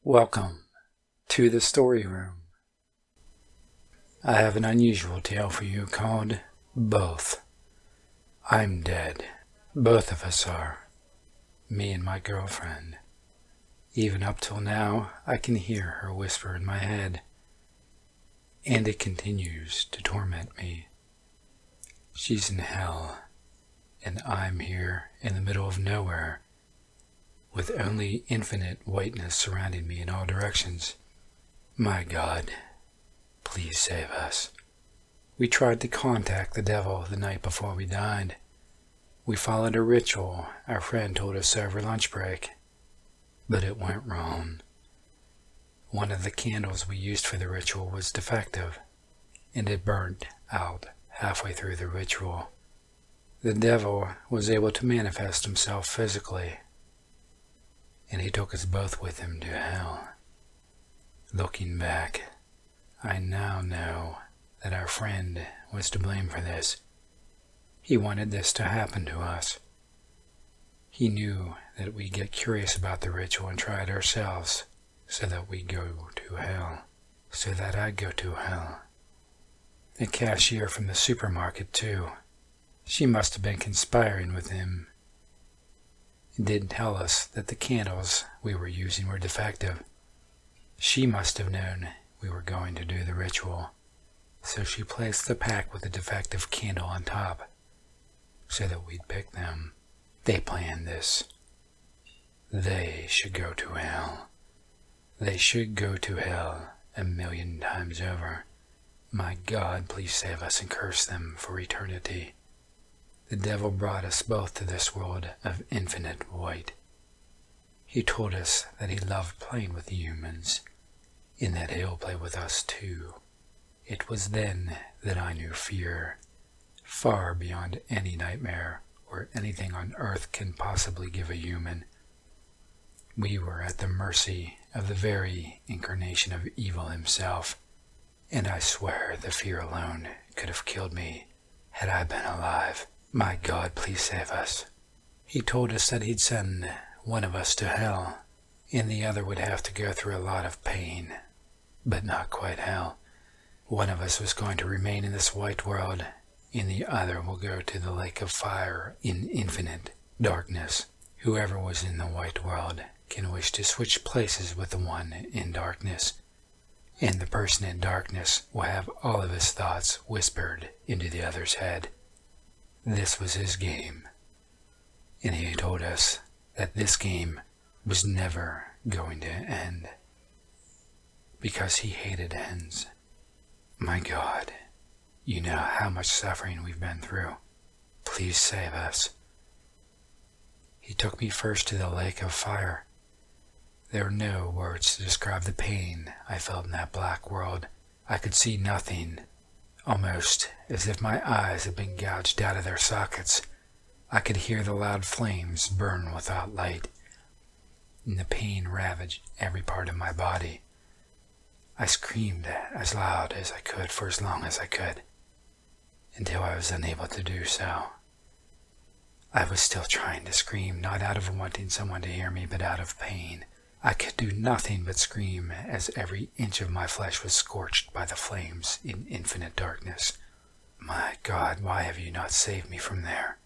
Welcome to the story room. I have an unusual tale for you called Both. I'm dead. Both of us are. Me and my girlfriend. Even up till now, I can hear her whisper in my head. And it continues to torment me. She's in hell, and I'm here in the middle of nowhere, with only infinite whiteness surrounding me in all directions. My God, please save us. We tried to contact the devil the night before we died. We followed a ritual our friend told us over lunch break, but it went wrong. One of the candles we used for the ritual was defective, and it burnt out halfway through the ritual. The devil was able to manifest himself physically, and he took us both with him to hell. Looking back, I now know that our friend was to blame for this. He wanted this to happen to us. He knew that we'd get curious about the ritual and try it ourselves, so that we'd go to hell, so that I'd go to hell. The cashier from the supermarket, too. She must have been conspiring with him. It didn't tell us that the candles we were using were defective. She must have known we were going to do the ritual, so she placed the pack with the defective candle on top, so that we'd pick them. They planned this. They should go to hell. They should go to hell 1,000,000 times over. My God, please save us and curse them for eternity. The devil brought us both to this world of infinite white. He told us that he loved playing with humans, and that he'll play with us too. It was then that I knew fear, far beyond any nightmare or anything on earth can possibly give a human. We were at the mercy of the very incarnation of evil himself, and I swear the fear alone could have killed me had I been alive. My God, please save us. He told us that he'd send one of us to hell, and the other would have to go through a lot of pain, but not quite hell. One of us was going to remain in this white world, and the other will go to the lake of fire in infinite darkness. Whoever was in the white world can wish to switch places with the one in darkness, and the person in darkness will have all of his thoughts whispered into the other's head. This was his game, and he told us that this game was never going to end, because he hated ends. My God, you know how much suffering we've been through. Please save us. He took me first to the lake of fire. There are no words to describe the pain I felt in that black world. I could see nothing, almost as if my eyes had been gouged out of their sockets. I could hear the loud flames burn without light, and the pain ravaged every part of my body. I screamed as loud as I could for as long as I could, until I was unable to do so. I was still trying to scream, not out of wanting someone to hear me, but out of pain. I could do nothing but scream as every inch of my flesh was scorched by the flames in infinite darkness. My God, why have you not saved me from there?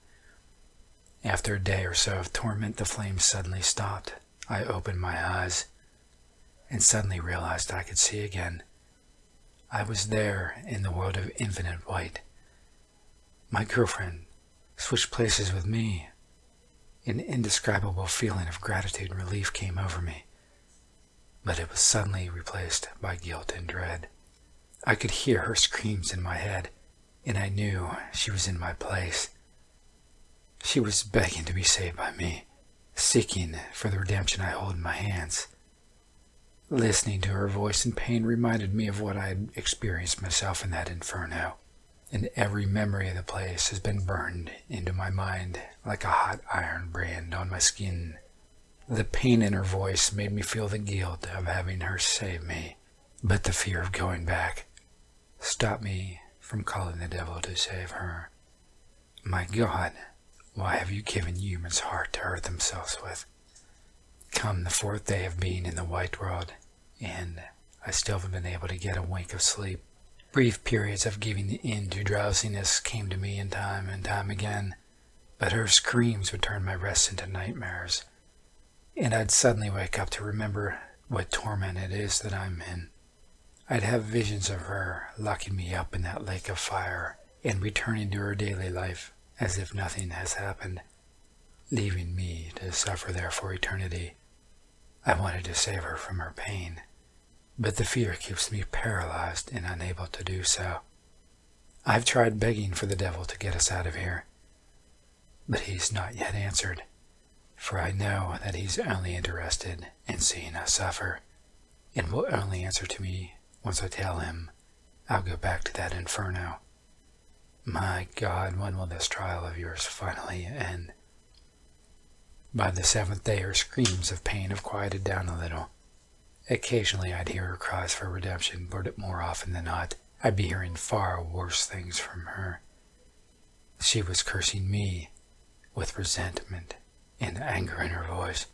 After a day or so of torment, the flames suddenly stopped. I opened my eyes and suddenly realized I could see again. I was there in the world of infinite white. My girlfriend switched places with me. An indescribable feeling of gratitude and relief came over me, but it was suddenly replaced by guilt and dread. I could hear her screams in my head, and I knew she was in my place. She was begging to be saved by me, seeking for the redemption I hold in my hands. Listening to her voice in pain reminded me of what I had experienced myself in that inferno, and every memory of the place has been burned into my mind like a hot iron brand on my skin. The pain in her voice made me feel the guilt of having her save me, but the fear of going back stopped me from calling the devil to save her. My God, why have you given humans heart to hurt themselves with? Come the fourth day of being in the white world, and I still haven't been able to get a wink of sleep. Brief periods of giving in to drowsiness came to me in time and time again, but her screams would turn my rest into nightmares, and I'd suddenly wake up to remember what torment it is that I'm in. I'd have visions of her locking me up in that lake of fire and returning to her daily life as if nothing has happened, leaving me to suffer there for eternity. I wanted to save her from her pain, but the fear keeps me paralyzed and unable to do so. I've tried begging for the devil to get us out of here, but he's not yet answered, for I know that he's only interested in seeing us suffer, and will only answer to me once I tell him I'll go back to that inferno. My God, when will this trial of yours finally end? By the seventh day, her screams of pain have quieted down a little. Occasionally I'd hear her cries for redemption, but more often than not, I'd be hearing far worse things from her. She was cursing me with resentment and anger in her voice.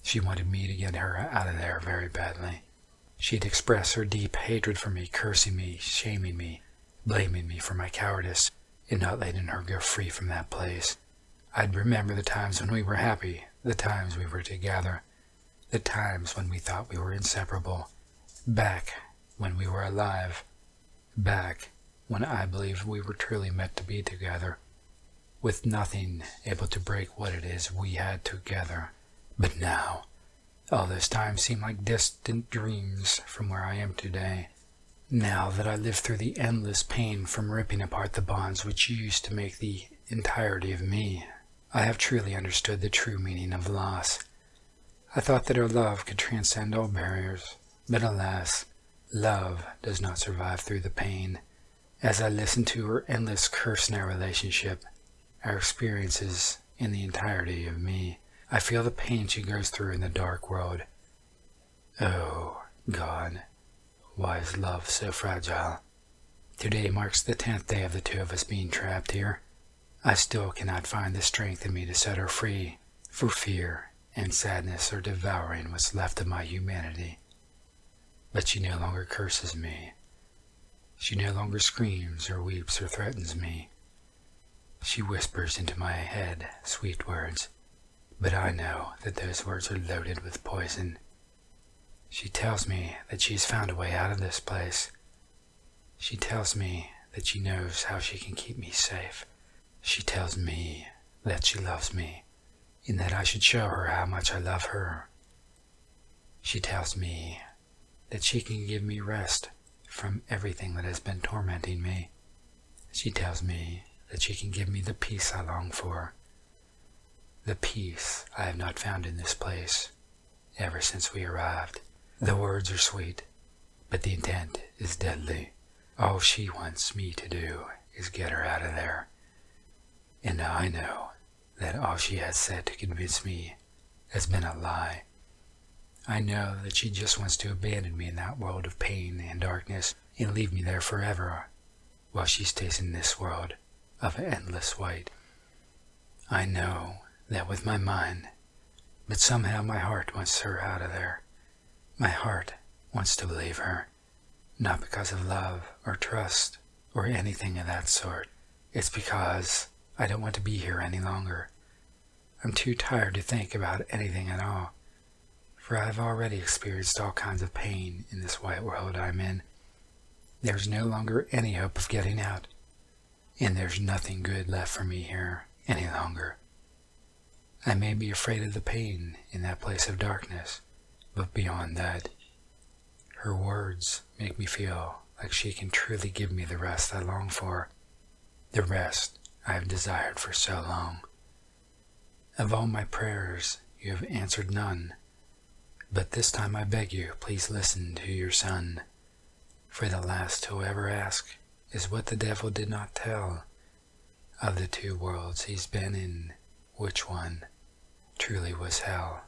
She wanted me to get her out of there very badly. She'd express her deep hatred for me, cursing me, shaming me, blaming me for my cowardice, and not letting her go free from that place. I'd remember the times when we were happy, the times we were together, the times when we thought we were inseparable, back when we were alive, back when I believed we were truly meant to be together, with nothing able to break what it is we had together. But now, all this time seemed like distant dreams from where I am today. Now that I live through the endless pain from ripping apart the bonds which used to make the entirety of me, I have truly understood the true meaning of loss. I thought that our love could transcend all barriers, but alas, love does not survive through the pain. As I listen to her endless curse in our relationship, our experiences in the entirety of me, I feel the pain she goes through in the dark world. Oh, God, why is love so fragile? Today marks the 10th day of the two of us being trapped here. I still cannot find the strength in me to set her free, for fear and sadness are devouring what's left of my humanity. But she no longer curses me. She no longer screams or weeps or threatens me. She whispers into my head sweet words, but I know that those words are loaded with poison. She tells me that she's found a way out of this place. She tells me that she knows how she can keep me safe. She tells me that she loves me, and that I should show her how much I love her. She tells me that she can give me rest from everything that has been tormenting me. She tells me that she can give me the peace I long for, the peace I have not found in this place ever since we arrived. The words are sweet, but the intent is deadly. All she wants me to do is get her out of there. And I know that all she has said to convince me has been a lie. I know that she just wants to abandon me in that world of pain and darkness and leave me there forever, while she stays in this world of endless white. I know that with my mind, but somehow my heart wants her out of there. My heart wants to believe her, not because of love or trust or anything of that sort. It's because I don't want to be here any longer. I'm too tired to think about anything at all, for I've already experienced all kinds of pain in this white world I'm in. There's no longer any hope of getting out, and there's nothing good left for me here any longer. I may be afraid of the pain in that place of darkness, but beyond that, her words make me feel like she can truly give me the rest I long for, the rest I have desired for so long. Of all my prayers, you have answered none, but this time I beg you, please listen to your son, for the last who ever asked is what the devil did not tell. Of the two worlds he's been in, which one truly was hell?